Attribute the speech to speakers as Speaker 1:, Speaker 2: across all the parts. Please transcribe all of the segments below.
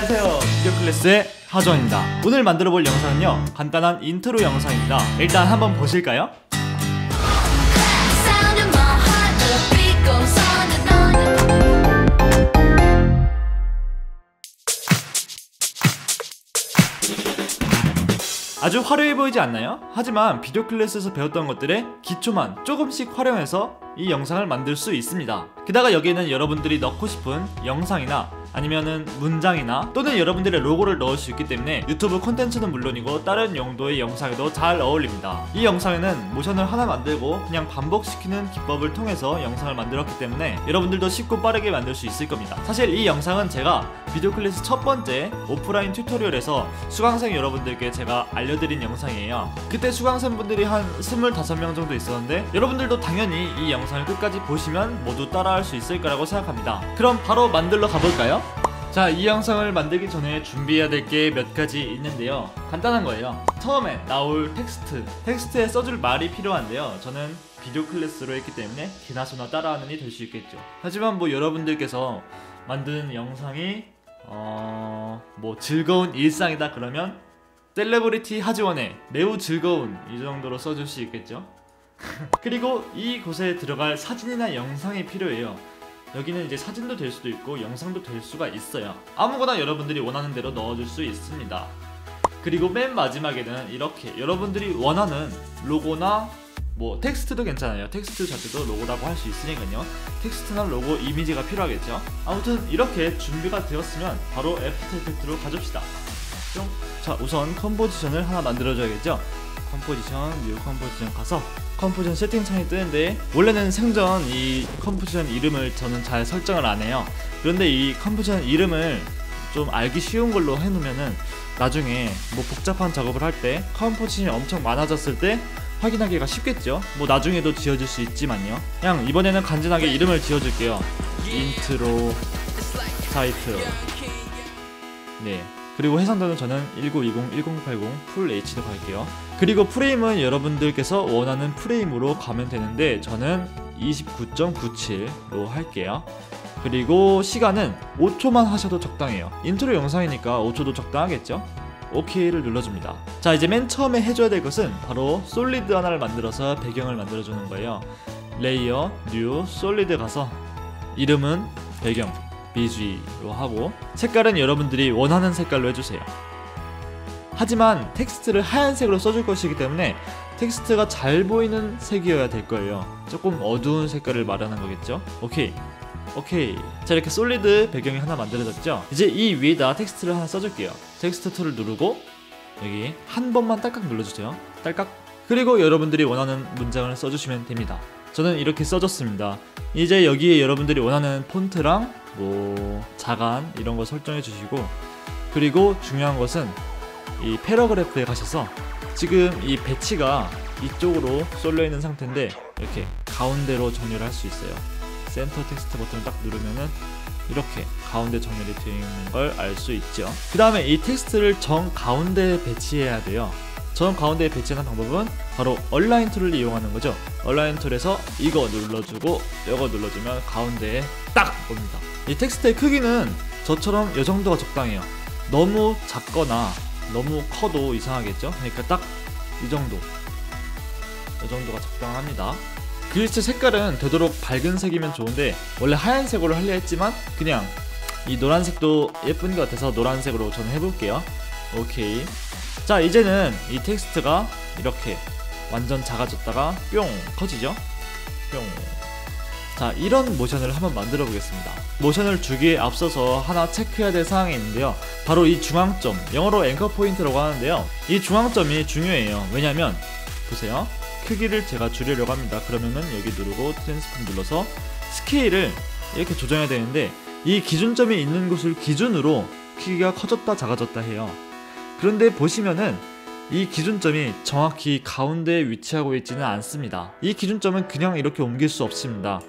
Speaker 1: 안녕하세요, 비디오 클래스의 하정입니다. 오늘 만들어볼 영상은요, 간단한 인트로 영상입니다. 일단 한번 보실까요? 아주 화려해 보이지 않나요? 하지만 비디오 클래스에서 배웠던 것들의 기초만 조금씩 활용해서 이 영상을 만들 수 있습니다. 게다가 여기에는 여러분들이 넣고 싶은 영상이나 아니면은 문장이나 또는 여러분들의 로고를 넣을 수 있기 때문에 유튜브 콘텐츠는 물론이고 다른 용도의 영상에도 잘 어울립니다. 이 영상에는 모션을 하나 만들고 그냥 반복시키는 기법을 통해서 영상을 만들었기 때문에 여러분들도 쉽고 빠르게 만들 수 있을 겁니다. 사실 이 영상은 제가 비디오 클래스 첫 번째 오프라인 튜토리얼에서 수강생 여러분들께 제가 알려드린 영상이에요. 그때 수강생분들이 한 25명 정도 있었는데 여러분들도 당연히 이 영상을 끝까지 보시면 모두 따라할 수 있을 거라고 생각합니다. 그럼 바로 만들러 가볼까요? 자, 이 영상을 만들기 전에 준비해야 될 게 몇 가지 있는데요. 간단한 거예요. 처음에 나올 텍스트에 써줄 말이 필요한데요. 저는 비디오 클래스로 했기 때문에 기나소나 따라하는 이 될 수 있겠죠. 하지만 뭐 여러분들께서 만드는 영상이 뭐 즐거운 일상이다 그러면 셀레브리티 하지원의 매우 즐거운 이 정도로 써줄 수 있겠죠. 그리고 이곳에 들어갈 사진이나 영상이 필요해요. 여기는 이제 사진도 될 수도 있고 영상도 될 수가 있어요. 아무거나 여러분들이 원하는 대로 넣어줄 수 있습니다. 그리고 맨 마지막에는 이렇게 여러분들이 원하는 로고나 뭐 텍스트도 괜찮아요. 텍스트 자체도 로고라고 할 수 있으니까요. 텍스트나 로고 이미지가 필요하겠죠. 아무튼 이렇게 준비가 되었으면 바로 애프터 이펙트로 가줍시다. 자, 우선 컴포지션을 하나 만들어줘야겠죠. 컴포지션, 뉴 컴포지션 가서 컴포지션 세팅창이 뜨는데 원래는 생전 이 컴포지션 이름을 저는 잘 설정을 안 해요. 그런데 이 컴포지션 이름을 좀 알기 쉬운 걸로 해놓으면은 나중에 뭐 복잡한 작업을 할 때 컴포지션이 엄청 많아졌을 때 확인하기가 쉽겠죠. 뭐 나중에도 지어줄 수 있지만요. 그냥 이번에는 간단하게 이름을 지어줄게요. 인트로 타이틀. 네. 그리고 해상도는 저는 1920, 1080 풀 HD로 갈게요. 그리고 프레임은 여러분들께서 원하는 프레임으로 가면 되는데 저는 29.97로 할게요. 그리고 시간은 5초만 하셔도 적당해요. 인트로 영상이니까 5초도 적당하겠죠? OK를 눌러줍니다. 자, 이제 맨 처음에 해줘야 될 것은 바로 솔리드 하나를 만들어서 배경을 만들어주는 거예요. 레이어, 뉴, 솔리드 가서 이름은 배경 BG로 하고 색깔은 여러분들이 원하는 색깔로 해주세요. 하지만 텍스트를 하얀색으로 써줄 것이기 때문에 텍스트가 잘 보이는 색이어야 될 거예요. 조금 어두운 색깔을 말하는 거겠죠? 오케이. 자, 이렇게 솔리드 배경이 하나 만들어졌죠? 이제 이 위에다 텍스트를 하나 써줄게요. 텍스트 툴을 누르고 여기 한 번만 딸깍 눌러주세요. 딸깍. 그리고 여러분들이 원하는 문장을 써주시면 됩니다. 저는 이렇게 써줬습니다. 이제 여기에 여러분들이 원하는 폰트랑 뭐 자간 이런 거 설정해 주시고, 그리고 중요한 것은 이 패러그래프에 가셔서 지금 이 배치가 이쪽으로 쏠려 있는 상태인데 이렇게 가운데로 정렬을 할 수 있어요. 센터 텍스트 버튼을 딱 누르면은 이렇게 가운데 정렬이 되어 있는 걸 알 수 있죠. 그 다음에 이 텍스트를 정 가운데에 배치해야 돼요. 정 가운데에 배치하는 방법은 바로 얼라인 툴을 이용하는 거죠. 얼라인 툴에서 이거 눌러주고 이거 눌러주면 가운데에 딱 옵니다. 이 텍스트의 크기는 저처럼 이 정도가 적당해요. 너무 작거나 너무 커도 이상하겠죠. 그러니까 딱 이 정도가 적당합니다. 글씨 색깔은 되도록 밝은 색이면 좋은데 원래 하얀색으로 하려 했지만 그냥 이 노란색도 예쁜 것 같아서 노란색으로 저는 해볼게요. 오케이. 자, 이제는 이 텍스트가 이렇게 완전 작아졌다가 뿅 커지죠. 뿅. 자, 이런 모션을 한번 만들어 보겠습니다. 모션을 주기에 앞서서 하나 체크해야 될 사항이 있는데요. 바로 이 중앙점, 영어로 앵커 포인트라고 하는데요. 이 중앙점이 중요해요. 왜냐면 보세요. 크기를 제가 줄이려고 합니다. 그러면은 여기 누르고 트랜스폼 눌러서 스케일을 이렇게 조정해야 되는데 이 기준점이 있는 곳을 기준으로 크기가 커졌다 작아졌다 해요. 그런데 보시면은 이 기준점이 정확히 가운데에 위치하고 있지는 않습니다. 이 기준점은 그냥 이렇게 옮길 수 없습니다.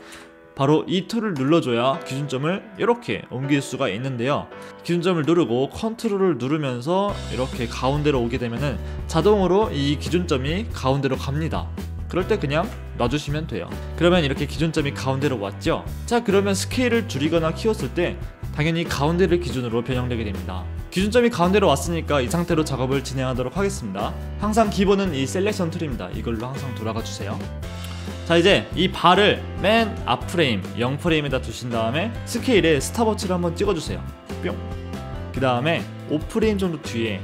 Speaker 1: 바로 이 툴을 눌러줘야 기준점을 이렇게 옮길 수가 있는데요. 기준점을 누르고 컨트롤을 누르면서 이렇게 가운데로 오게 되면은 자동으로 이 기준점이 가운데로 갑니다. 그럴 때 그냥 놔주시면 돼요. 그러면 이렇게 기준점이 가운데로 왔죠. 자, 그러면 스케일을 줄이거나 키웠을 때 당연히 가운데를 기준으로 변형되게 됩니다. 기준점이 가운데로 왔으니까 이 상태로 작업을 진행하도록 하겠습니다. 항상 기본은 이 셀렉션 툴입니다. 이걸로 항상 돌아가 주세요. 자, 이제 이 발을 맨 앞 프레임 0프레임에다 두신 다음에 스케일에 스탑워치를 한번 찍어주세요. 뿅. 그 다음에 5프레임 정도 뒤에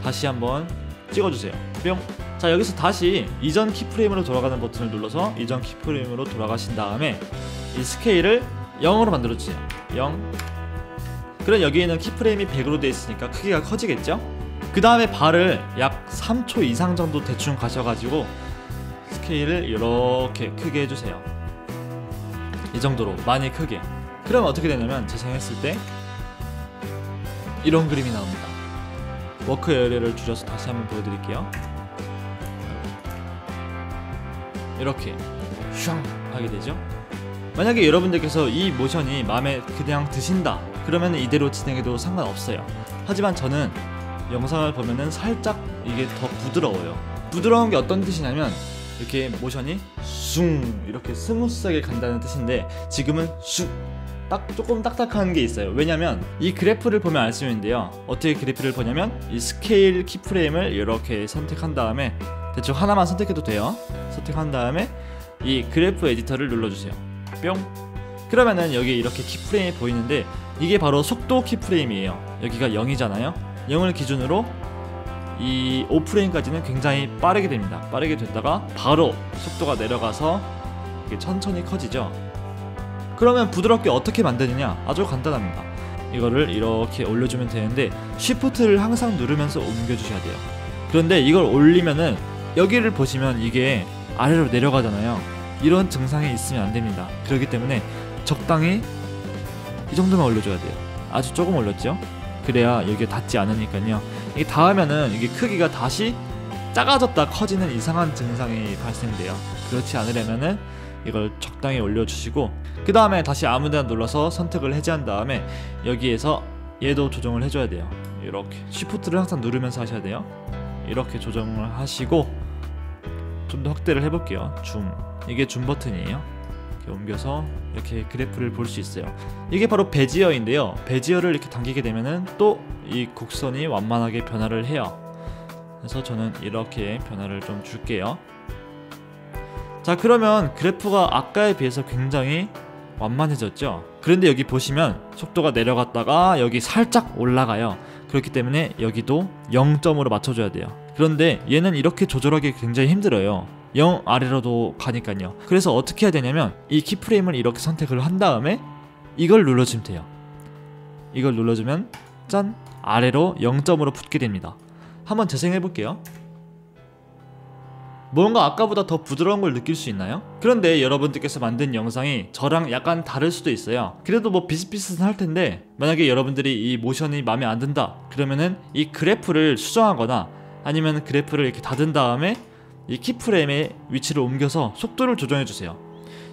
Speaker 1: 다시 한번 찍어주세요. 뿅. 자, 여기서 다시 이전 키프레임으로 돌아가는 버튼을 눌러서 이전 키프레임으로 돌아가신 다음에 이 스케일을 0으로 만들어주세요. 0. 그럼 여기에는 키프레임이 100으로 되어 있으니까 크기가 커지겠죠? 그 다음에 발을 약 3초 이상 정도 대충 가셔가지고 스케일을 이렇게 크게 해주세요. 이 정도로 많이 크게. 그러면 어떻게 되냐면 재생했을 때 이런 그림이 나옵니다. 워크 에어리어를 줄여서 다시 한번 보여드릴게요. 이렇게 슝 하게 되죠. 만약에 여러분들께서 이 모션이 마음에 그냥 드신다 그러면 이대로 진행해도 상관없어요. 하지만 저는 영상을 보면은 살짝 이게 더 부드러워요. 부드러운 게 어떤 뜻이냐면 이렇게 모션이 숭 이렇게 스무스하게 간다는 뜻인데 지금은 쑥 조금 딱딱한 게 있어요. 왜냐면 이 그래프를 보면 알 수 있는데요. 어떻게 그래프를 보냐면 이 스케일 키프레임을 이렇게 선택한 다음에 대충 하나만 선택해도 돼요. 선택한 다음에 이 그래프 에디터를 눌러주세요. 뿅. 그러면은 여기 이렇게 키프레임이 보이는데 이게 바로 속도 키프레임이에요. 여기가 0이잖아요. 0을 기준으로 이 5프레임까지는 굉장히 빠르게 됩니다. 빠르게 됐다가 바로 속도가 내려가서 이게 천천히 커지죠. 그러면 부드럽게 어떻게 만드느냐? 아주 간단합니다. 이거를 이렇게 올려주면 되는데 쉬프트를 항상 누르면서 옮겨주셔야 돼요. 그런데 이걸 올리면은 여기를 보시면 이게 아래로 내려가잖아요. 이런 증상이 있으면 안 됩니다. 그렇기 때문에 적당히 이 정도만 올려줘야 돼요. 아주 조금 올렸죠? 그래야 여기에 닿지 않으니까요. 이게 닿으면은 이게 크기가 다시 작아졌다 커지는 이상한 증상이 발생돼요. 그렇지 않으려면은 이걸 적당히 올려주시고 그 다음에 다시 아무데나 눌러서 선택을 해제한 다음에 여기에서 얘도 조정을 해줘야 돼요. 이렇게 쉬프트를 항상 누르면서 하셔야 돼요. 이렇게 조정을 하시고 좀 더 확대를 해볼게요. 줌. 이게 줌 버튼이에요. 이렇게 옮겨서 이렇게 그래프를 볼 수 있어요. 이게 바로 베지어인데요. 베지어를 이렇게 당기게 되면은 또 이 곡선이 완만하게 변화를 해요. 그래서 저는 이렇게 변화를 좀 줄게요. 자, 그러면 그래프가 아까에 비해서 굉장히 완만해졌죠. 그런데 여기 보시면 속도가 내려갔다가 여기 살짝 올라가요. 그렇기 때문에 여기도 0점으로 맞춰줘야 돼요. 그런데 얘는 이렇게 조절하기 굉장히 힘들어요. 0 아래로도 가니까요. 그래서 어떻게 해야 되냐면 이 키프레임을 이렇게 선택을 한 다음에 이걸 눌러주면 돼요. 이걸 눌러주면 짠! 아래로 0점으로 붙게 됩니다. 한번 재생해 볼게요. 뭔가 아까보다 더 부드러운 걸 느낄 수 있나요? 그런데 여러분들께서 만든 영상이 저랑 약간 다를 수도 있어요. 그래도 뭐 비슷비슷은 할 텐데 만약에 여러분들이 이 모션이 마음에 안 든다 그러면은 이 그래프를 수정하거나 아니면 그래프를 이렇게 닫은 다음에 이 키프레임의 위치를 옮겨서 속도를 조정해 주세요.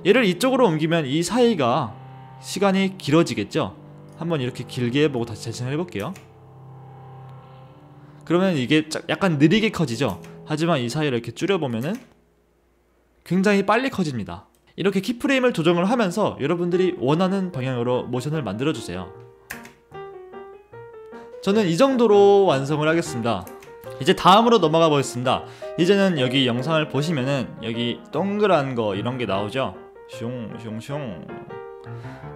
Speaker 1: 얘를 이쪽으로 옮기면 이 사이가 시간이 길어지겠죠? 한번 이렇게 길게 해보고 다시 재생을 해볼게요. 그러면 이게 약간 느리게 커지죠? 하지만 이 사이를 이렇게 줄여보면은 굉장히 빨리 커집니다. 이렇게 키프레임을 조정을 하면서 여러분들이 원하는 방향으로 모션을 만들어주세요. 저는 이 정도로 완성을 하겠습니다. 이제 다음으로 넘어가 보겠습니다. 이제는 여기 영상을 보시면은 여기 동그란 거 이런 게 나오죠? 슝슝슝.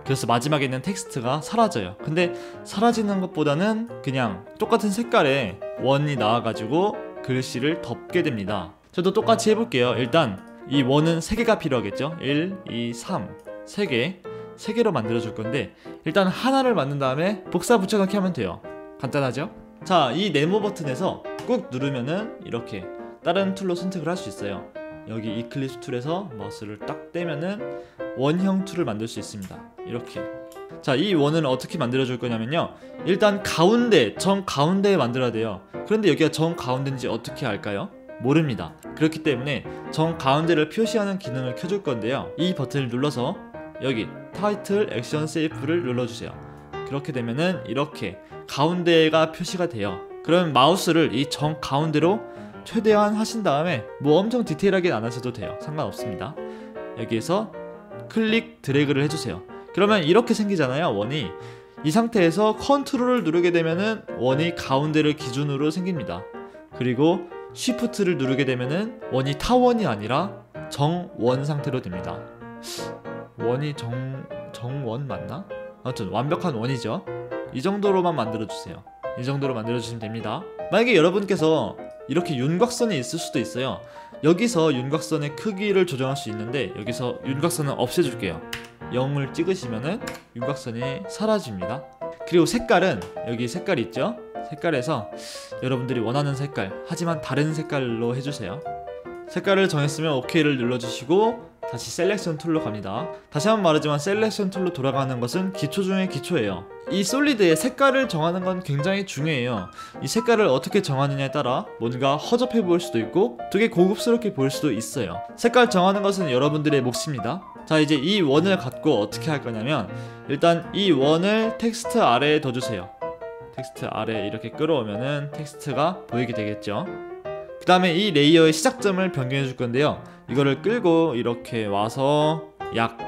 Speaker 1: 그래서 마지막에 있는 텍스트가 사라져요. 근데 사라지는 것보다는 그냥 똑같은 색깔의 원이 나와가지고 글씨를 덮게 됩니다. 저도 똑같이 해볼게요. 일단 이 원은 3개가 필요하겠죠? 1, 2, 3 3개로 만들어줄 건데 일단 하나를 만든 다음에 복사 붙여넣기 하면 돼요. 간단하죠? 자, 이 네모 버튼에서 꾹 누르면은 이렇게 다른 툴로 선택을 할 수 있어요. 여기 이클립스 툴에서 마우스를 딱 떼면은 원형 툴을 만들 수 있습니다. 이렇게. 자, 이 원을 어떻게 만들어 줄 거냐면요. 일단 가운데, 정 가운데에 만들어야 돼요. 그런데 여기가 정 가운데인지 어떻게 알까요? 모릅니다. 그렇기 때문에 정 가운데를 표시하는 기능을 켜줄 건데요. 이 버튼을 눌러서 여기 타이틀 액션 세이프를 눌러주세요. 그렇게 되면은 이렇게 가운데가 표시가 돼요. 그러면 마우스를 이 정 가운데로 최대한 하신 다음에 뭐 엄청 디테일하게 안 하셔도 돼요. 상관없습니다. 여기에서 클릭 드래그를 해주세요. 그러면 이렇게 생기잖아요, 원이. 이 상태에서 컨트롤을 누르게 되면은 원이 가운데를 기준으로 생깁니다. 그리고 쉬프트를 누르게 되면은 원이 타원이 아니라 정원 상태로 됩니다. 원이 정원 맞나? 아무튼 완벽한 원이죠. 이 정도로만 만들어주세요. 이 정도로 만들어주시면 됩니다. 만약에 여러분께서 이렇게 윤곽선이 있을 수도 있어요. 여기서 윤곽선의 크기를 조정할 수 있는데 여기서 윤곽선은 없애줄게요. 0을 찍으시면은 윤곽선이 사라집니다. 그리고 색깔은 여기 색깔 있죠? 색깔에서 여러분들이 원하는 색깔, 하지만 다른 색깔로 해주세요. 색깔을 정했으면 OK를 눌러주시고 다시 셀렉션 툴로 갑니다. 다시 한번 말하지만 셀렉션 툴로 돌아가는 것은 기초 중의 기초예요. 이 솔리드의 색깔을 정하는 건 굉장히 중요해요. 이 색깔을 어떻게 정하느냐에 따라 뭔가 허접해 보일 수도 있고 되게 고급스럽게 보일 수도 있어요. 색깔 정하는 것은 여러분들의 몫입니다. 자, 이제 이 원을 갖고 어떻게 할 거냐면 일단 이 원을 텍스트 아래에 둬주세요. 텍스트 아래에 이렇게 끌어오면은 텍스트가 보이게 되겠죠. 그 다음에 이 레이어의 시작점을 변경해 줄 건데요. 이거를 끌고 이렇게 와서 약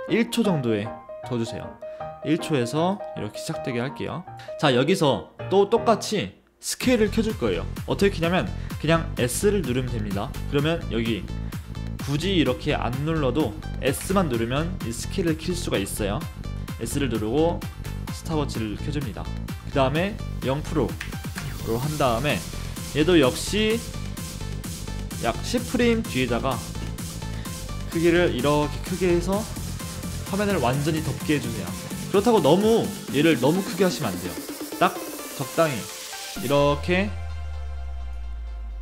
Speaker 1: 1초 정도에 둬주세요. 1초에서 이렇게 시작되게 할게요. 자, 여기서 또 똑같이 스케일을 켜줄 거예요. 어떻게 켜냐면 그냥 S를 누르면 됩니다. 그러면 여기 굳이 이렇게 안 눌러도 S만 누르면 이 스케일을 킬 수가 있어요. S를 누르고 스탑워치를 켜줍니다. 그 다음에 0%로 한 다음에 얘도 역시 약 10프레임 뒤에다가 크기를 이렇게 크게 해서 화면을 완전히 덮게 해주세요. 그렇다고 얘를 너무 크게 하시면 안 돼요. 딱 적당히 이렇게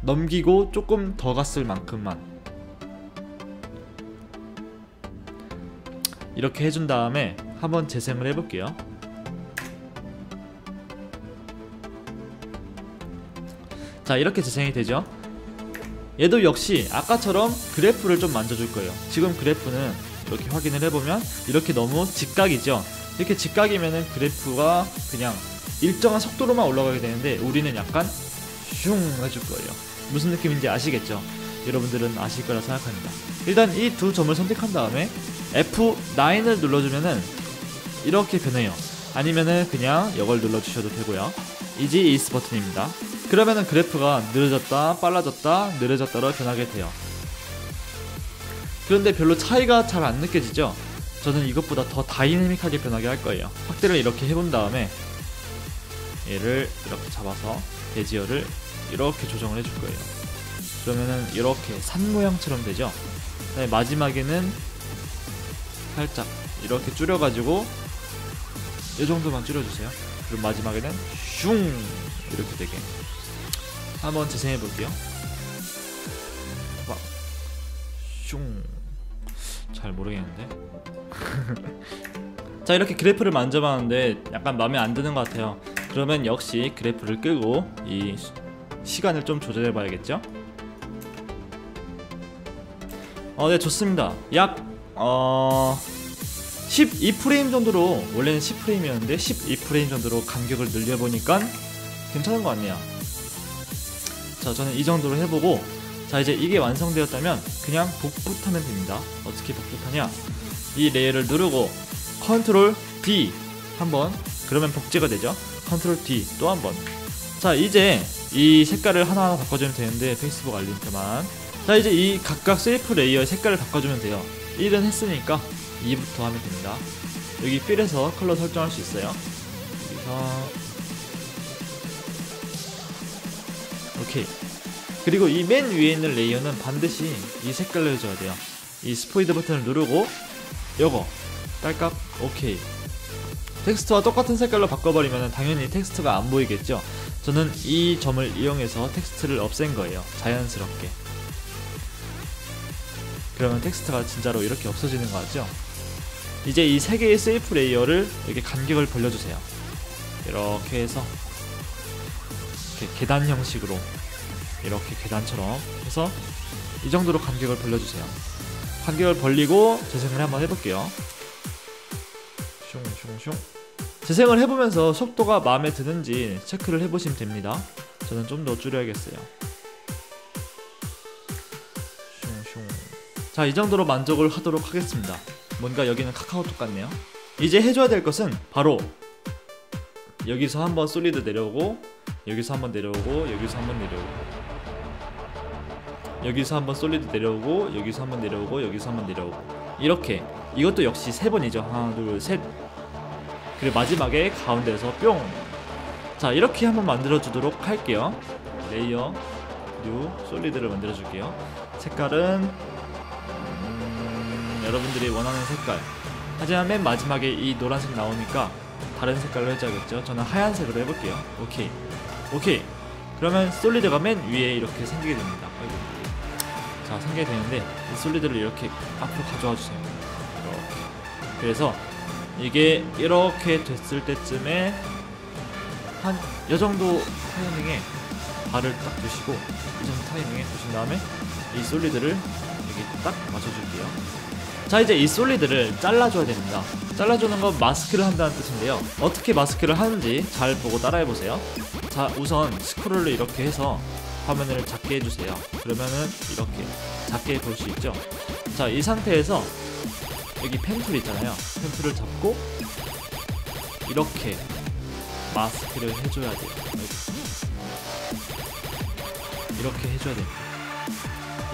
Speaker 1: 넘기고 조금 더 갔을 만큼만 이렇게 해준 다음에 한번 재생을 해볼게요. 자, 이렇게 재생이 되죠. 얘도 역시 아까처럼 그래프를 좀 만져줄 거예요. 지금 그래프는 이렇게 확인을 해보면 이렇게 너무 직각이죠. 이렇게 직각이면은 그래프가 그냥 일정한 속도로만 올라가게 되는데 우리는 약간 슝 해줄 거예요. 무슨 느낌인지 아시겠죠? 여러분들은 아실 거라 생각합니다. 일단 이 두 점을 선택한 다음에 F9을 눌러주면은 이렇게 변해요. 아니면은 그냥 이걸 눌러주셔도 되고요. 이지 이스 버튼입니다. 그러면은 그래프가 느려졌다 빨라졌다 느려졌다로 변하게 돼요. 그런데 별로 차이가 잘 안 느껴지죠? 저는 이것보다 더 다이내믹하게 변하게 할 거예요. 확대를 이렇게 해본 다음에 얘를 이렇게 잡아서 베지어를 이렇게 조정을 해줄 거예요. 그러면은 이렇게 산 모양처럼 되죠? 그다음에 마지막에는 살짝 이렇게 줄여가지고 이 정도만 줄여주세요. 그리고 마지막에는 슝 이렇게 되게 한번 재생해 볼게요. 슝. 잘 모르겠는데. 자, 이렇게 그래프를 만져봤는데 약간 마음에 안 드는 것 같아요. 그러면 역시 그래프를 끄고 이 시간을 좀 조절해 봐야겠죠? 네, 좋습니다. 약 12프레임 정도로, 원래는 10프레임이었는데 12프레임 정도로 간격을 늘려보니까 괜찮은 것 같네요. 자, 저는 이 정도로 해보고, 자, 이제 이게 완성되었다면 그냥 복붙하면 됩니다. 어떻게 복붙하냐, 이 레이어를 누르고 컨트롤 D 한번, 그러면 복제가 되죠. 컨트롤 D 또 한번. 자, 이제 이 색깔을 하나하나 바꿔주면 되는데, 페이스북 알림 때만. 자, 이제 이 각각 셀프 레이어의 색깔을 바꿔주면 돼요. 1은 했으니까 2부터 하면 됩니다. 여기 필에서 컬러 설정할 수 있어요. 여기서 오케이. 그리고 이 맨 위에 있는 레이어는 반드시 이 색깔로 해줘야 돼요. 이 스포이드 버튼을 누르고 요거 딸깍 오케이. 텍스트와 똑같은 색깔로 바꿔버리면 당연히 텍스트가 안 보이겠죠. 저는 이 점을 이용해서 텍스트를 없앤 거예요. 자연스럽게. 그러면 텍스트가 진짜로 이렇게 없어지는 거 같죠? 이제 이 세 개의 셀프 레이어를 이렇게 간격을 벌려주세요. 이렇게 해서 이렇게 계단 형식으로, 이렇게 계단처럼 해서 이 정도로 간격을 벌려주세요. 간격을 벌리고 재생을 한번 해볼게요. 슝슝슝. 재생을 해보면서 속도가 마음에 드는지 체크를 해보시면 됩니다. 저는 좀 더 줄여야겠어요. 슝슝. 자, 이 정도로 만족을 하도록 하겠습니다. 뭔가 여기는 카카오톡 같네요. 이제 해줘야 될 것은 바로 여기서 한번 솔리드 내려오고, 여기서 한번 내려오고, 여기서 한번 내려오고, 여기서 한번 솔리드 내려오고, 여기서 한번 내려오고, 여기서 한번 내려오고, 이렇게. 이것도 역시 3번이죠. 하나 둘 셋. 그리고 마지막에 가운데에서 뿅. 자, 이렇게 한번 만들어 주도록 할게요. 레이어 뉴 솔리드를 만들어 줄게요. 색깔은 여러분들이 원하는 색깔. 하지만 맨 마지막에 이 노란색 나오니까 다른 색깔로 해줘야겠죠. 저는 하얀색으로 해볼게요. 오케이. 오케이. 그러면 솔리드가 맨 위에 이렇게 생기게 됩니다. 아이고. 자, 생기게 되는데 이 솔리드를 이렇게 앞으로 가져와 주세요. 이렇게. 그래서 이게 이렇게 됐을 때쯤에 한 이 정도 타이밍에 발을 딱 두시고, 이 정도 타이밍에 두신 다음에 이 솔리드를 여기 딱 맞춰줄게요. 자, 이제 이 솔리드를 잘라줘야 됩니다. 잘라주는 건 마스크를 한다는 뜻인데요. 어떻게 마스크를 하는지 잘 보고 따라해보세요. 자, 우선 스크롤을 이렇게 해서 화면을 작게 해주세요. 그러면은 이렇게 작게 볼 수 있죠. 자, 이 상태에서 여기 펜툴 있잖아요. 펜툴을 잡고 이렇게 마스크를 해줘야 돼요. 이렇게 해줘야 됩니다.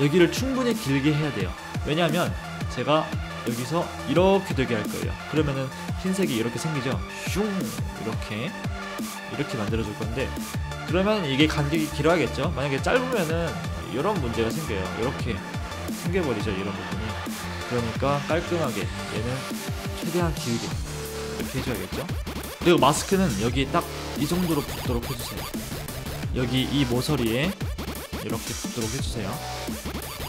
Speaker 1: 여기를 충분히 길게 해야 돼요. 왜냐하면 제가 여기서 이렇게 되게 할 거예요. 그러면은 흰색이 이렇게 생기죠. 슝, 이렇게 만들어줄 건데, 그러면 이게 간격이 길어야겠죠. 만약에 짧으면은 이런 문제가 생겨요. 이렇게 생겨버리죠, 이런 부분이. 그러니까 깔끔하게 얘는 최대한 길게 이렇게 해줘야겠죠. 그리고 마스크는 여기 딱 이 정도로 붙도록 해주세요. 여기 이 모서리에 이렇게 붙도록 해주세요.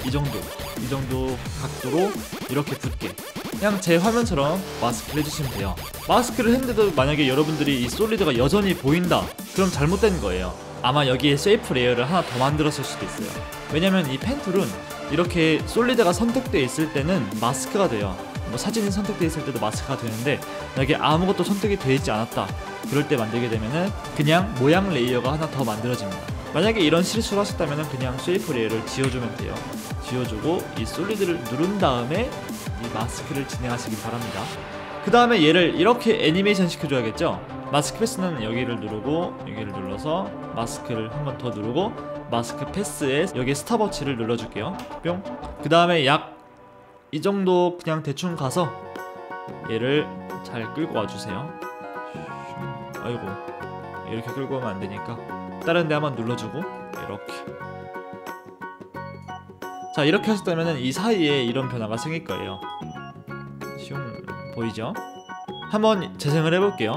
Speaker 1: 이 정도 각도로 이렇게 붙게. 그냥 제 화면처럼 마스크를 해주시면 돼요. 마스크를 했는데도 만약에 여러분들이 이 솔리드가 여전히 보인다, 그럼 잘못된 거예요. 아마 여기에 쉐이프 레이어를 하나 더 만들었을 수도 있어요. 왜냐면 이 펜툴은 이렇게 솔리드가 선택되어 있을 때는 마스크가 돼요. 뭐 사진이 선택되어 있을 때도 마스크가 되는데, 만약에 아무것도 선택이 되어 있지 않았다, 그럴 때 만들게 되면은 그냥 모양 레이어가 하나 더 만들어집니다. 만약에 이런 실수를 하셨다면 그냥 쉐이프 레이어를 지워주면 돼요. 지워주고 이 솔리드를 누른 다음에 이 마스크를 진행하시길 바랍니다. 그 다음에 얘를 이렇게 애니메이션 시켜줘야겠죠. 마스크 패스는 여기를 누르고 여기를 눌러서 마스크를 한 번 더 누르고 마스크 패스에 여기 스탑워치를 눌러줄게요. 뿅. 그 다음에 약 이 정도 그냥 대충 가서 얘를 잘 끌고 와주세요. 아이고, 이렇게 끌고 오면 안 되니까 다른 데 한번 눌러주고 이렇게. 자, 이렇게 하셨다면 이 사이에 이런 변화가 생길 거예요. 슝, 보이죠? 한번 재생을 해볼게요.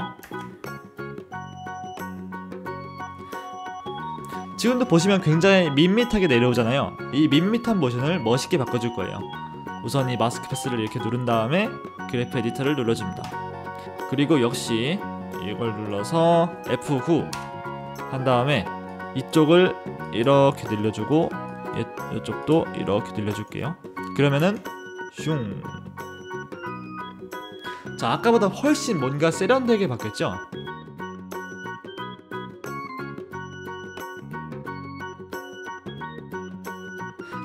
Speaker 1: 지금도 보시면 굉장히 밋밋하게 내려오잖아요. 이 밋밋한 모션을 멋있게 바꿔줄 거예요. 우선 이 마스크 패스를 이렇게 누른 다음에 그래프 에디터를 눌러줍니다. 그리고 역시 이걸 눌러서 F9 한 다음에 이쪽을 이렇게 늘려주고 이쪽도 이렇게 늘려줄게요. 그러면은 슝. 자, 아까보다 훨씬 뭔가 세련되게 바뀌었죠?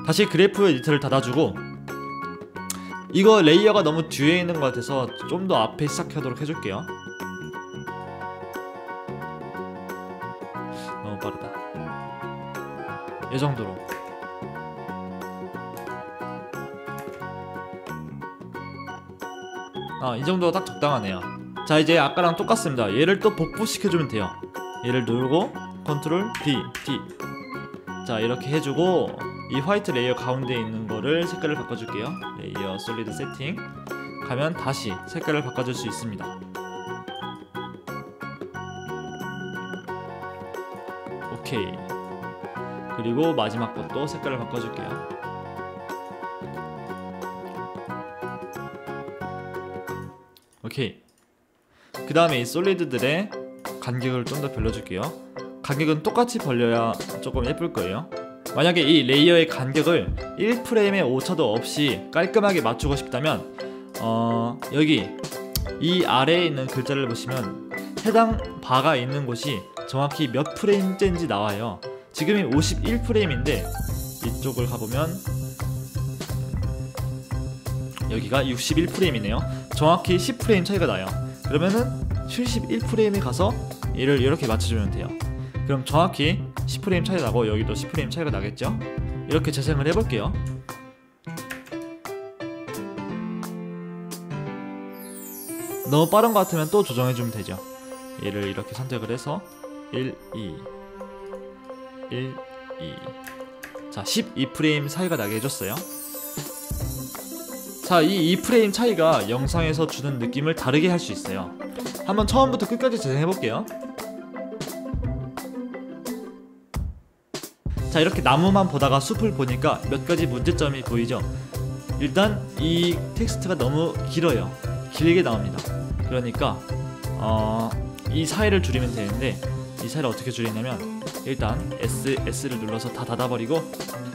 Speaker 1: 다시 그래프 에디터를 닫아주고, 이거 레이어가 너무 뒤에 있는 것 같아서 좀 더 앞에 시작하도록 해줄게요. 너무 빠르다. 이 정도로. 이 정도가 딱 적당하네요. 자, 이제 아까랑 똑같습니다. 얘를 또 복붙시켜주면 돼요. 얘를 누르고 컨트롤 D, D. 자, 이렇게 해주고 이 화이트 레이어 가운데 있는 거를 색깔을 바꿔줄게요. 레이어 솔리드 세팅 가면 다시 색깔을 바꿔줄 수 있습니다. 오케이. 그리고 마지막 것도 색깔을 바꿔줄게요. 오케이. 그 다음에 이 솔리드들의 간격을 좀 더 벌려줄게요. 간격은 똑같이 벌려야 조금 예쁠 거예요. 만약에 이 레이어의 간격을 1프레임의 오차도 없이 깔끔하게 맞추고 싶다면 여기 이 아래에 있는 글자를 보시면 해당 바가 있는 곳이 정확히 몇 프레임째인지 나와요. 지금이 51프레임인데 이쪽을 가보면 여기가 61프레임이네요. 정확히 10프레임 차이가 나요. 그러면은 71프레임에 가서 얘를 이렇게 맞춰주면 돼요. 그럼 정확히 10프레임 차이 나고 여기도 10프레임 차이가 나겠죠? 이렇게 재생을 해볼게요. 너무 빠른 것 같으면 또 조정해주면 되죠. 얘를 이렇게 선택을 해서 1, 2 1, 2 자, 12프레임 차이가 나게 해줬어요. 자, 이 2프레임 차이가 영상에서 주는 느낌을 다르게 할 수 있어요. 한번 처음부터 끝까지 재생해볼게요. 자, 이렇게 나무만 보다가 숲을 보니까 몇 가지 문제점이 보이죠? 일단 이 텍스트가 너무 길어요. 길게 나옵니다. 그러니까 이 사이를 줄이면 되는데 이 사이를 어떻게 줄이냐면 일단 S를 눌러서 다 닫아버리고,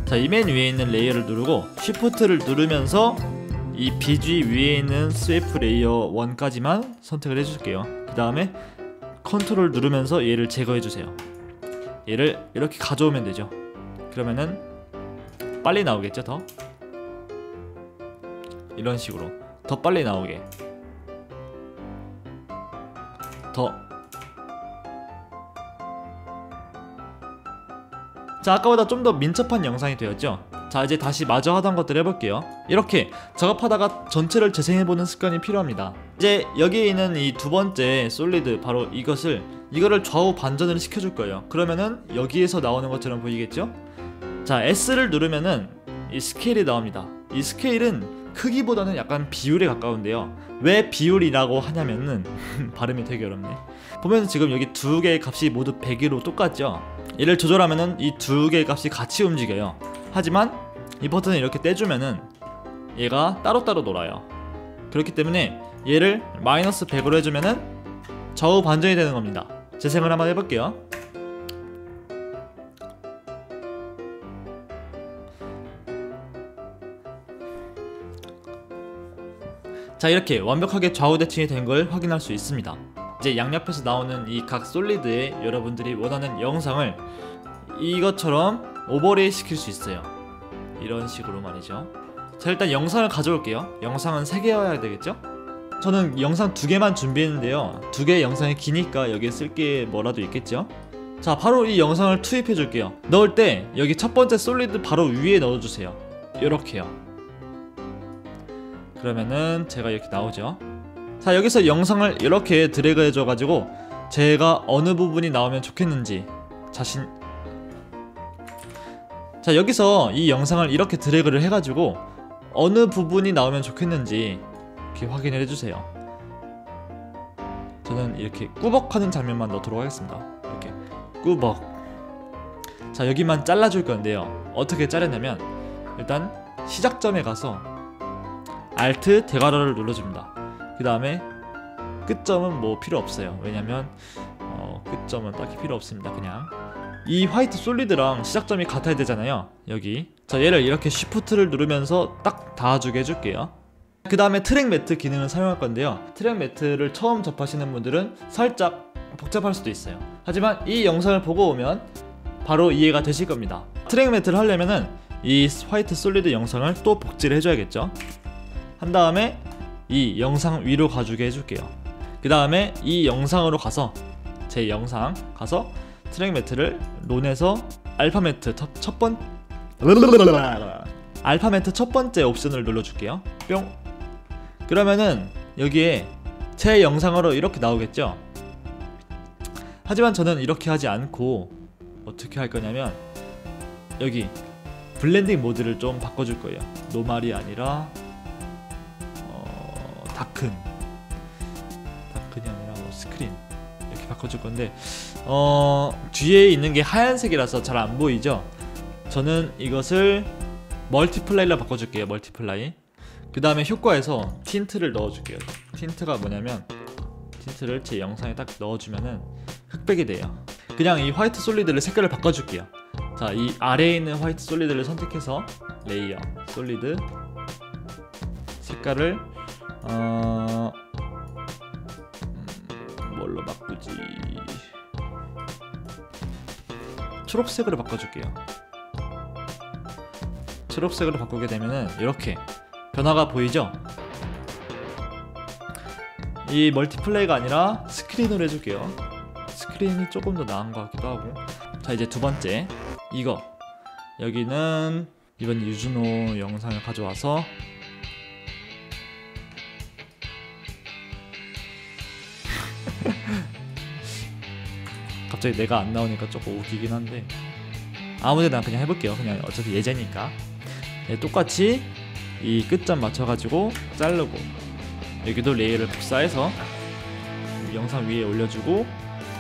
Speaker 1: 자, 이 맨 위에 있는 레이어를 누르고 Shift를 누르면서 이 BG 위에 있는 스웨프 레이어 1까지만 선택을 해줄게요. 그 다음에 컨트롤 누르면서 얘를 제거해주세요. 얘를 이렇게 가져오면 되죠. 그러면은 빨리 나오겠죠? 더 이런 식으로 더 빨리 나오게, 더. 자, 아까보다 좀 더 민첩한 영상이 되었죠? 자, 이제 다시 마저 하던 것들 해볼게요. 이렇게 작업하다가 전체를 재생해보는 습관이 필요합니다. 이제 여기에 있는 이 두 번째 솔리드, 바로 이거를 좌우 반전을 시켜줄 거예요. 그러면은 여기에서 나오는 것처럼 보이겠죠? 자, S를 누르면은 이 스케일이 나옵니다. 이 스케일은 크기보다는 약간 비율에 가까운데요. 왜 비율이라고 하냐면은 발음이 되게 어렵네. 보면 지금 여기 두 개의 값이 모두 100으로 똑같죠? 얘를 조절하면은 이 두 개의 값이 같이 움직여요. 하지만 이 버튼을 이렇게 떼주면은 얘가 따로따로 놀아요. 그렇기 때문에 얘를 마이너스 100으로 해주면은 좌우 반전이 되는 겁니다. 재생을 한번 해볼게요. 자, 이렇게 완벽하게 좌우 대칭이 된 걸 확인할 수 있습니다. 이제 양옆에서 나오는 이 각 솔리드에 여러분들이 원하는 영상을 이것처럼 오버레이 시킬 수 있어요. 이런 식으로 말이죠. 자, 일단 영상을 가져올게요. 영상은 3개여야 되겠죠? 저는 영상 2개만 준비했는데요. 2개의 영상이 기니까 여기에 쓸 게 뭐라도 있겠죠? 자, 바로 이 영상을 투입해 줄게요. 넣을 때 여기 첫 번째 솔리드 바로 위에 넣어주세요. 이렇게요. 그러면은 제가 이렇게 나오죠. 자, 여기서 영상을 이렇게 드래그 해줘가지고 제가 어느 부분이 나오면 좋겠는지 자, 여기서 이 영상을 이렇게 드래그를 해가지고 어느 부분이 나오면 좋겠는지 이렇게 확인을 해주세요. 저는 이렇게 꾸벅하는 장면만 넣도록 하겠습니다. 이렇게 꾸벅. 자, 여기만 잘라줄 건데요. 어떻게 자르냐면 일단 시작점에 가서 Alt 대괄호를 눌러줍니다. 그 다음에 끝점은 뭐 필요 없어요. 왜냐면 끝점은 딱히 필요 없습니다. 그냥 이 화이트 솔리드랑 시작점이 같아야 되잖아요. 여기. 자, 얘를 이렇게 Shift를 누르면서 딱 닿아주게 해줄게요. 그 다음에 트랙 매트 기능을 사용할 건데요. 트랙 매트를 처음 접하시는 분들은 살짝 복잡할 수도 있어요. 하지만 이 영상을 보고 오면 바로 이해가 되실 겁니다. 트랙 매트를 하려면은 이 화이트 솔리드 영상을 또 복제를 해줘야겠죠. 한 다음에 이 영상 위로 가주게 해줄게요. 그 다음에 이 영상으로 가서 제 영상 가서 트랙 매트를 론에서 알파 매트 첫 번째 옵션을 눌러줄게요. 뿅. 그러면은 여기에 제 영상으로 이렇게 나오겠죠. 하지만 저는 이렇게 하지 않고 어떻게 할 거냐면 여기 블렌딩 모드를 좀 바꿔줄 거예요. 노말이 아니라 다큰이 아니라 뭐 스크린 이렇게 바꿔줄 건데 뒤에 있는 게 하얀색이라서 잘 안 보이죠? 저는 이것을 멀티플라이로 바꿔줄게요. 멀티플라이. 그 다음에 효과에서 틴트를 넣어줄게요. 틴트가 뭐냐면 틴트를 제 영상에 딱 넣어주면은 흑백이 돼요. 그냥 이 화이트 솔리드를 색깔을 바꿔줄게요. 자, 이 아래에 있는 화이트 솔리드를 선택해서 레이어 솔리드 색깔을 뭘로 바꾸지? 초록색으로 바꿔줄게요. 초록색으로 바꾸게 되면은 이렇게 변화가 보이죠? 이 멀티플레이가 아니라 스크린으로 해줄게요. 스크린이 조금 더 나은 것 같기도 하고. 자, 이제 두 번째 이거, 여기는 이번 유준호 영상을 가져와서 갑자기 내가 안 나오니까 조금 웃기긴 한데 아무데나 그냥 해볼게요. 그냥 어차피 예제니까. 네, 똑같이 이 끝점 맞춰가지고 자르고, 여기도 레이어를 복사해서 영상 위에 올려주고,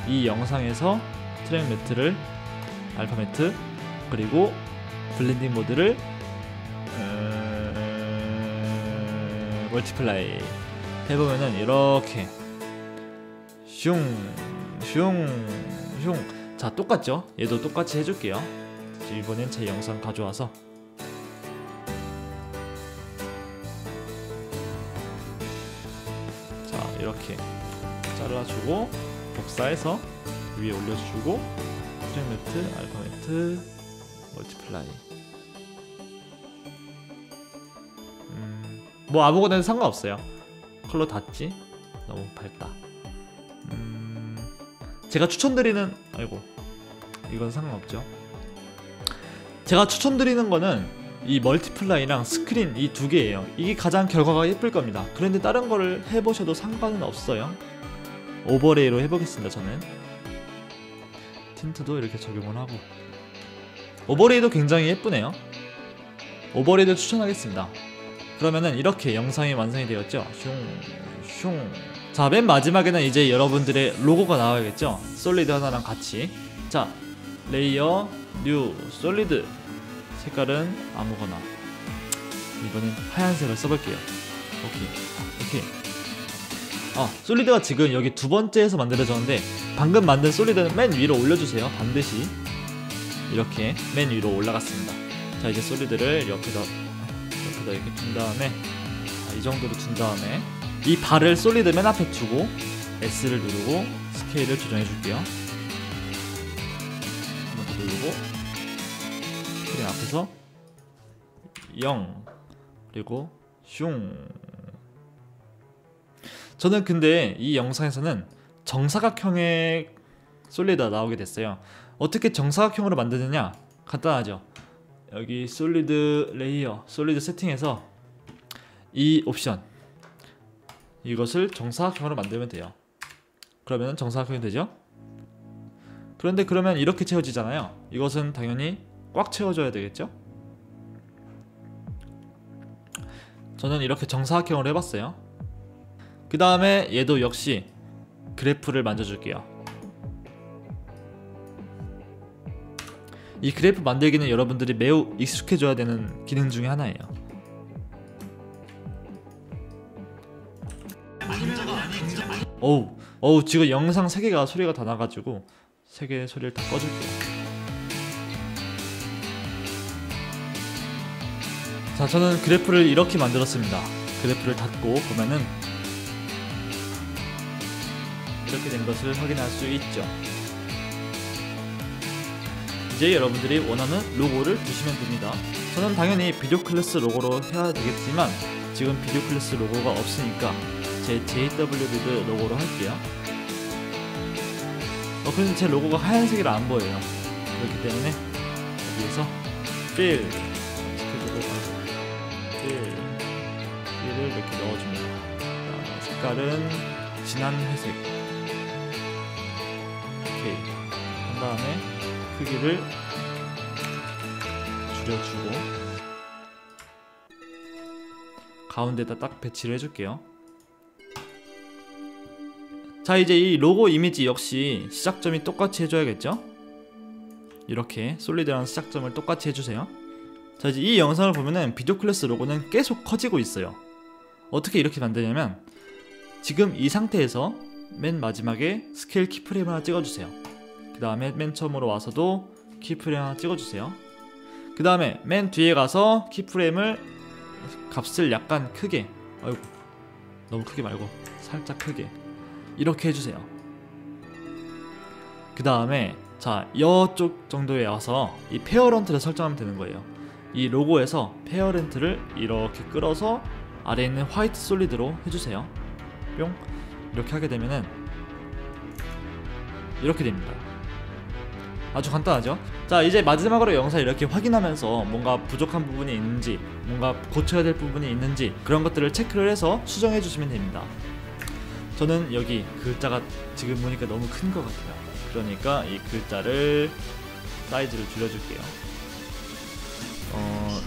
Speaker 1: 이 영상에서 트랙 매트를 알파 매트 그리고 블렌딩 모드를 멀티플라이 해보면은 이렇게 슝. 자, 똑같죠? 얘도 똑같이 해줄게요. 이번엔 제 영상 가져와서 자, 이렇게 잘라주고 복사해서 위에 올려주고, 트랙 매트, 알파 매트, 멀티플라이. 뭐 아무거나 해도 상관없어요. 컬러 닿지? 너무 밝다. 제가 추천드리는, 아이고 이건 상관없죠. 제가 추천드리는 거는 이 멀티플라이랑 스크린 이 두 개예요. 이게 가장 결과가 예쁠 겁니다. 그런데 다른 거를 해보셔도 상관은 없어요. 오버레이로 해보겠습니다. 저는 틴트도 이렇게 적용을 하고, 오버레이도 굉장히 예쁘네요. 오버레이도 추천하겠습니다. 그러면은 이렇게 영상이 완성이 되었죠. 슝. 자, 맨 마지막에는 이제 여러분들의 로고가 나와야겠죠. 솔리드 하나랑 같이. 자, 레이어, 뉴, 솔리드. 색깔은 아무거나. 이번엔 하얀색을 써볼게요. 오케이. 솔리드가 지금 여기 두 번째에서 만들어졌는데, 방금 만든 솔리드는 맨 위로 올려주세요. 반드시 이렇게 맨 위로 올라갔습니다. 자, 이제 솔리드를 옆에다 이렇게 둔 다음에, 이 정도로 둔 다음에 이 발을 솔리드 맨 앞에 두고 S를 누르고 스케일을 조정해 줄게요. 한번 더 누르고 스크린 앞에서 0 그리고 슝. 저는 근데 이 영상에서는 정사각형의 솔리드가 나오게 됐어요. 어떻게 정사각형으로 만드느냐? 간단하죠. 여기 솔리드 레이어, 솔리드 세팅에서 이 옵션, 이것을 정사각형으로 만들면 돼요. 그러면 정사각형이 되죠? 그런데 그러면 이렇게 채워지잖아요. 이것은 당연히 꽉 채워줘야 되겠죠? 저는 이렇게 정사각형으로 해봤어요. 그 다음에 얘도 역시 그래프를 만져줄게요. 이 그래프 만들기는 여러분들이 매우 익숙해져야 되는 기능 중에 하나예요. 어우 지금 영상 3개가 소리가 다 나가지고 3개의 소리를 다 꺼줄게요. 자, 저는 그래프를 이렇게 만들었습니다. 그래프를 닫고 보면은 이렇게 된 것을 확인할 수 있죠. 이제 여러분들이 원하는 로고를 주시면 됩니다. 저는 당연히 비디오 클래스 로고로 해야 되겠지만 지금 비디오 클래스 로고가 없으니까 제 JW리드 로고로 할게요. 그런데 제 로고가 하얀색이라 안 보여요. 그렇기 때문에 여기에서 필을 이렇게 넣어줍니다. 색깔은 진한 회색. 오케이. 한 다음에 크기를 줄여주고 가운데다 딱 배치를 해줄게요. 자, 이제 이 로고 이미지 역시 시작점이 똑같이 해줘야겠죠? 이렇게 솔리드랑 시작점을 똑같이 해주세요. 자, 이제 이 영상을 보면은 비디오 클래스 로고는 계속 커지고 있어요. 어떻게 이렇게 만드냐면 지금 이 상태에서 맨 마지막에 스케일 키프레임 하나 찍어주세요. 그 다음에 맨 처음으로 와서도 키프레임 하나 찍어주세요. 그 다음에 맨 뒤에 가서 키프레임을 값을 약간 크게, 아이고 너무 크게 말고 살짝 크게 이렇게 해주세요. 그 다음에 자, 이쪽 정도에 와서 이 페어런트를 설정하면 되는 거예요. 이 로고에서 페어렌트를 이렇게 끌어서 아래에 있는 화이트 솔리드로 해주세요. 뿅. 이렇게 하게 되면은 이렇게 됩니다. 아주 간단하죠? 자, 이제 마지막으로 영상을 이렇게 확인하면서 뭔가 부족한 부분이 있는지, 뭔가 고쳐야 될 부분이 있는지 그런 것들을 체크를 해서 수정해 주시면 됩니다. 저는 여기 글자가 지금 보니까 너무 큰 것 같아요. 그러니까 이 글자를 사이즈를 줄여줄게요.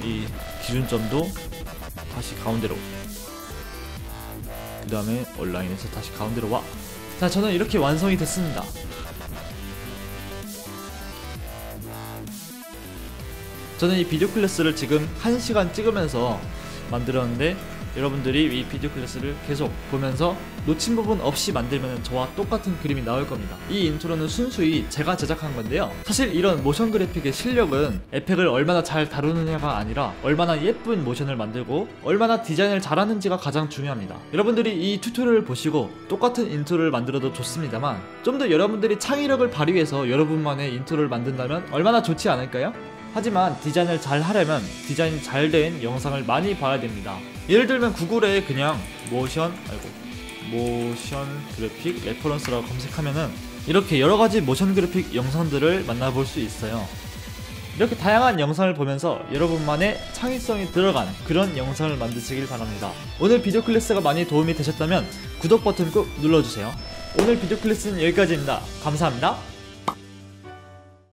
Speaker 1: 이 기준점도 다시 가운데로, 그 다음에 온라인에서 다시 가운데로 와. 자, 저는 이렇게 완성이 됐습니다. 저는 이 비디오 클래스를 지금 1시간 찍으면서 만들었는데, 여러분들이 이 비디오 클래스를 계속 보면서 놓친 부분 없이 만들면 저와 똑같은 그림이 나올 겁니다. 이 인트로는 순수히 제가 제작한 건데요, 사실 이런 모션 그래픽의 실력은 에펙을 얼마나 잘 다루느냐가 아니라 얼마나 예쁜 모션을 만들고 얼마나 디자인을 잘하는지가 가장 중요합니다. 여러분들이 이 튜토리얼을 보시고 똑같은 인트로를 만들어도 좋습니다만, 좀 더 여러분들이 창의력을 발휘해서 여러분만의 인트로를 만든다면 얼마나 좋지 않을까요? 하지만 디자인을 잘 하려면 디자인이 잘 된 영상을 많이 봐야 됩니다. 예를 들면 구글에 그냥 모션 그래픽 레퍼런스라고 검색하면은 이렇게 여러가지 모션 그래픽 영상들을 만나볼 수 있어요. 이렇게 다양한 영상을 보면서 여러분만의 창의성이 들어간 그런 영상을 만드시길 바랍니다. 오늘 비디오 클래스가 많이 도움이 되셨다면 구독 버튼 꾹 눌러주세요. 오늘 비디오 클래스는 여기까지입니다. 감사합니다.